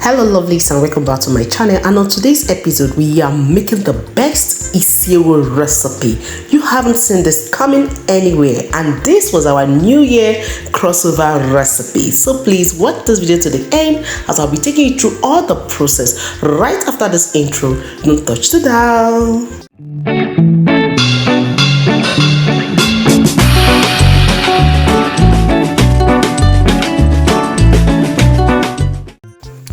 Hello lovelies and welcome back to my channel, and on today's episode we are making the best Isi Ewu recipe. You haven't seen this coming anywhere, and this was our new year crossover recipe. So please watch this video to the end as I'll be taking you through all the process. Right after this intro, don't touch the dial.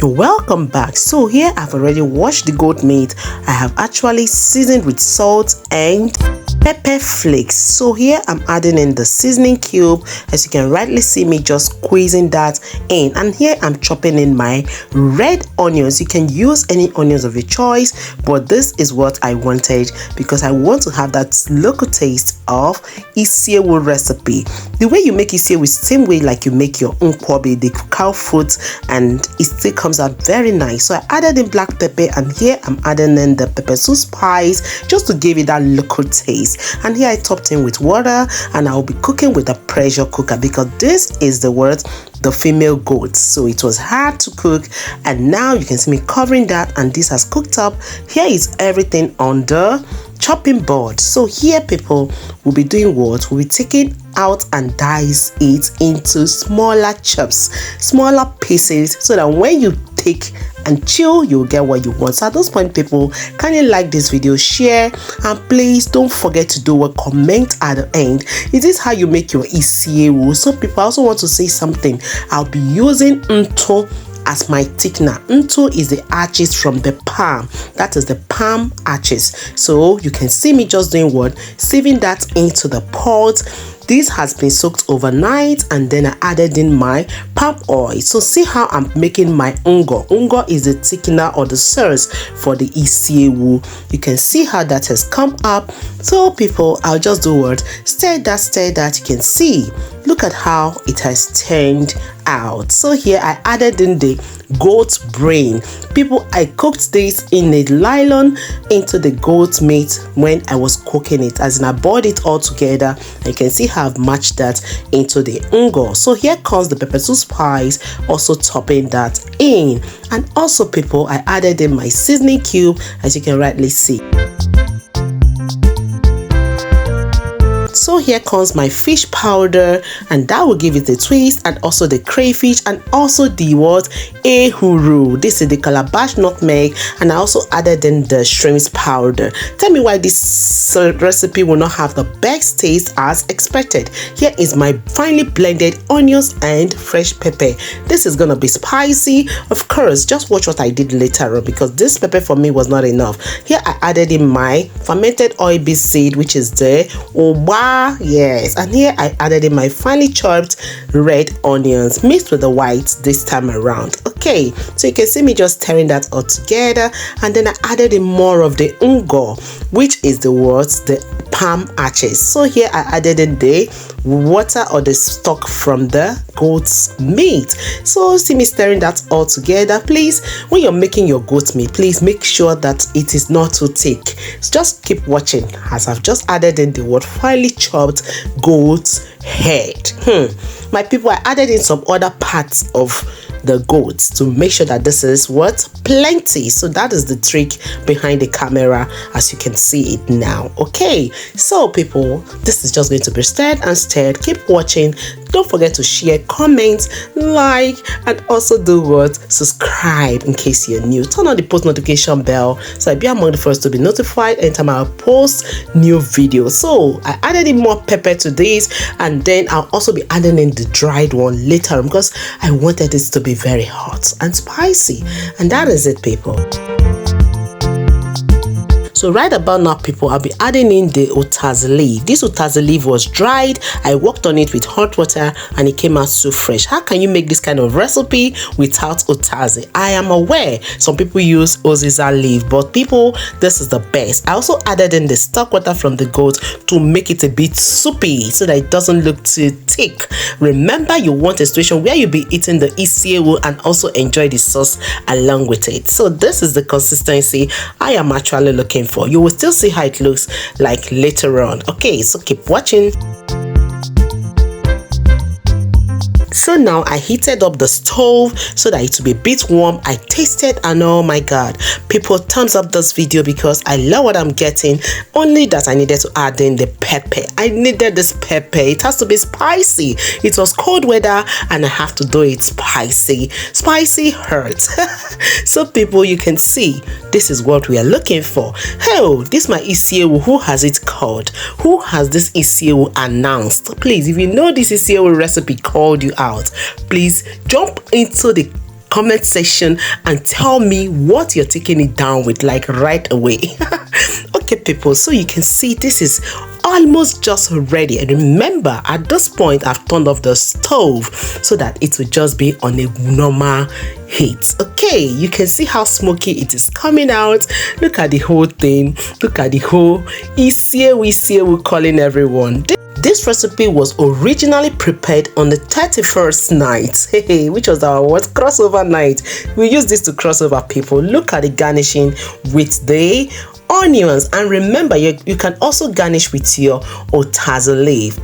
Welcome back. So here I've already washed the goat meat. I have actually seasoned with salt and pepper flakes. So here I'm adding in the seasoning cube. As you can rightly see me just squeezing that in, and here I'm chopping in my red onions. You can use any onions of your choice, but this is what I wanted because I want to have that local taste of Isi Ewu recipe. The way you make Isi Ewu is the same way like you make your own kwabi, the cow foot, and it still comes out very nice. So I added in black pepper, and here I'm adding in the pepper soup spice just to give it that local taste. And here I topped in with water, and I'll be cooking with a pressure cooker because this is the female goat, so it was hard to cook. And now you can see me covering that, and this has cooked up. Here is everything on the chopping board. So here people will be doing what? We'll be taking out and dice it into smaller chunks, smaller pieces, so that when you take and chew, you'll get what you want. So at this point people, can you like this video, share, and please don't forget to do a comment at the end. Is this how you make your Isi Ewu? So people, I also want to say something. I'll be using unto as my thickener. Unto is the arches from the palm. That is the palm arches. So you can see me just doing what? Sieving that into the pot. This has been soaked overnight, and then I added in my palm oil. So see how I'm making my ungo. Ungo is the thickener or the sauce for the Isi Ewu. You can see how that has come up. So people, I'll just do what? Stir that. You can see. Look at how it has turned out. So here I added in the goat brain. People, I cooked this in a nylon into the goat meat when I was cooking it, as in I boiled it all together. You can see how I've matched that into the ungo. So here comes the pepper soup spice, also topping that in. And also people, I added in my seasoning cube, as you can rightly see. So here comes my fish powder, and that will give it a twist, and also the crayfish, and also the what? Ehuru. This is the calabash nutmeg, and I also added in the shrimp powder. Tell me why this recipe will not have the best taste as expected. Here is my finely blended onions and fresh pepper. This is gonna be spicy. Of course, just watch what I did later on because this pepper for me was not enough. Here I added in my fermented oil seed, which is the oba. Yes, and here I added in my finely chopped red onions mixed with the whites this time around. Okay, so you can see me just stirring that all together, and then I added in more of the ungo, which is the palm arches. So here I added in the water or the stock from the goat's meat. So see me stirring that all together. Please, when you're making your goat meat, please make sure that it is not too thick. So just keep watching as I've just added in the finely chopped goat's head. My people, I added in some other parts of the goats to make sure that this is plenty. So that is the trick behind the camera, as you can see it now. Okay, so people, this is just going to be stirred and stirred. Keep watching. Don't forget to share, comment, like, and also do what? Subscribe in case you're new. Turn on the post notification bell so I'll be among the first to be notified anytime I post new videos. So I added in more pepper to this, and then I'll also be adding in the dried one later on because I wanted this to be very hot and spicy. And that is it, people. So right about now, people, I'll be adding in the utazi leaf. This utazi leaf was dried. I worked on it with hot water, and it came out so fresh. How can you make this kind of recipe without utazi? I am aware some people use oziza leaf, but people, this is the best. I also added in the stock water from the goat to make it a bit soupy so that it doesn't look too thick. Remember, you want a situation where you'll be eating the Isi Ewu and also enjoy the sauce along with it. So this is the consistency I am actually looking for. You will still see how it looks like later on. Okay, so keep watching. So now I heated up the stove so that it will be a bit warm. I tasted and oh my god, people, thumbs up this video because I love what I'm getting. Only that I needed to add in the pepper. I needed this pepper. It has to be spicy. It was cold weather and I have to do it spicy. Spicy hurts. So people, you can see this is what we are looking for. Oh, this is my Isi Ewu. Who has it called? Who has this Isi Ewu announced? Please, if you know this Isi Ewu recipe called you out, please jump into the comment section and tell me what you're taking it down with, like right away. Okay people, so you can see this is almost just ready, and remember at this point I've turned off the stove so that it will just be on a normal heat. Okay, you can see how smoky it is coming out. Look at the whole thing. Look at the whole Isi Ewu calling everyone. This recipe was originally prepared on the 31st night, which was our crossover night. We use this to crossover, people. Look at the garnishing with the onions, and remember you can also garnish with your otazo leaf,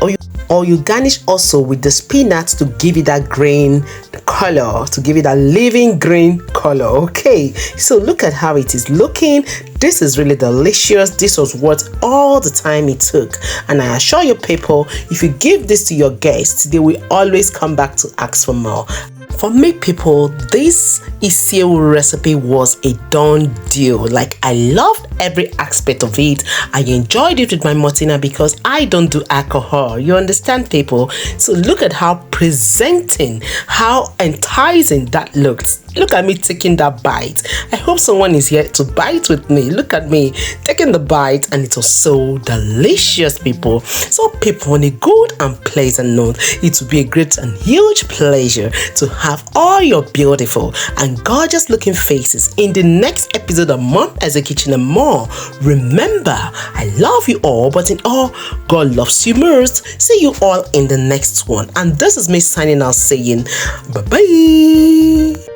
or you garnish also with the spinach to give it that green color, to give it a living green color. Okay, so look at how it is looking. This is really delicious. This was worth all the time it took, and I assure you people, if you give this to your guests, they will always come back to ask for more. For me people, this Isi Ewu recipe was a done deal. Like, I loved every aspect of it. I enjoyed it with my Martina because I don't do alcohol. You understand people? So look at how presenting, how enticing that looked. Look at me taking that bite. I hope someone is here to bite with me. Look at me taking the bite, and it was so delicious, people. So people, on a good and pleasant note, it will be a great and huge pleasure to have all your beautiful and gorgeous looking faces in the next episode of Mom as a Kitchen and More. Remember, I love you all, but in all, God loves you most. See you all in the next one. And this is me signing out saying bye-bye.